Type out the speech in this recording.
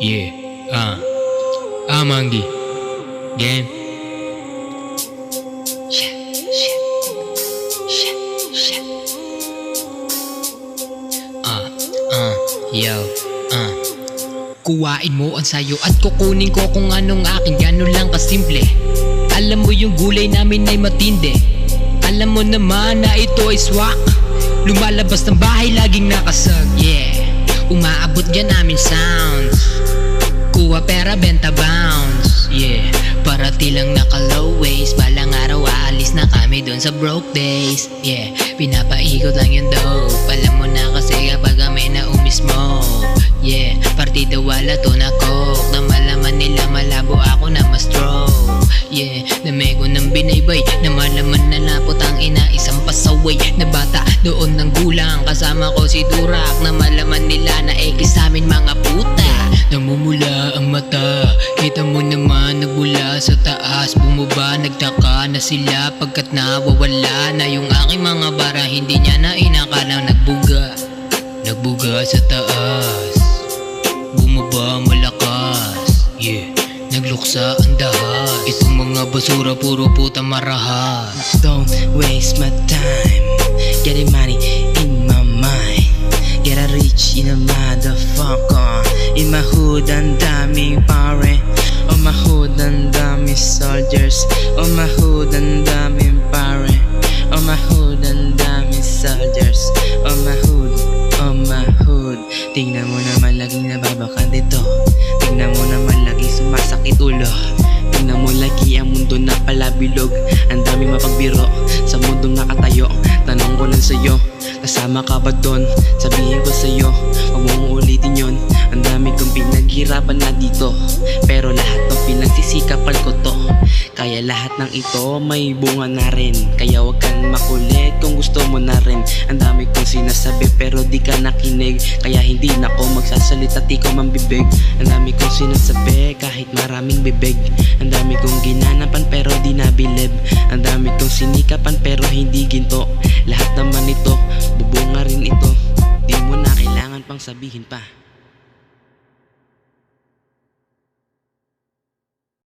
Yeah, Mangi. Game. Yo, Kuwain mo ang sayo at kukunin ko kung anong akin. Ganun lang kasimple. Alam mo yung gulay namin ay matindi. Alam mo naman na ito ay swak. Lumalabas ng bahay laging nakasag. Yeah, umaabot dyan namin sounds. Kuha pera benta bounce. Yeah, parati lang naka low waist. Balang araw aalis na kami dun sa broke days. Yeah, pinapaikot lang yung dope. Alam mo na kasi kapag may naumismo. Yeah, partida wala to na coke. Na malaman nila malabo ako na ma-stroke. Yeah, namego ng binaybay. Na malaman na lapot ang ina isang pasaway na bata doon ng gulang. Kasama ko si Durak. Na malaman nila na ekis sa amin mga puta. Namumula ang mata, kita mo naman nagbula sa taas. Bumaba, nagtaka na sila pagkat nawawala na yung aking mga bara. Hindi niya na inakalang nagbuga sa taas. Bumaba malakas, yeah, nagluksa ang dahas. Itong mga basura puro puta marahas. Don't waste my time, getting money in my mind. Get a rich in a motherfucker. In my hood ang daming pare. On my hood ang daming soldiers. On my hood ang daming pare. On my hood ang daming soldiers. On my hood, on my hood. Tingnan mo naman laging nababakan dito. Tingnan mo naman laging sumasakit ulo. Tingnan mo lagi ang mundo na palabilog. Ang daming mapagbiro sa mundong nakatayo. Tanong ko lang sa'yo, kasama ka ba doon? Sabihin ko sa'yo, huwag mong ulitin yon. Ang dami kong pinaghirapan na dito, pero lahat ng pinagsisikapan ko to. Kaya lahat ng ito may bunga na rin. Kaya huwag kang makulit kung gusto mo na rin. Ang dami kong sinasabi pero di ka nakinig. Kaya hindi na ko magsasalita, di ko mambibig. Ang dami kong sinasabi kahit maraming bibig. Ang dami kong ginanapan pero di nabilib. Ang dami kong sinikapan pero hindi ginto. Lahat naman ito, bubunga rin ito. Di mo na kailangan pang sabihin pa.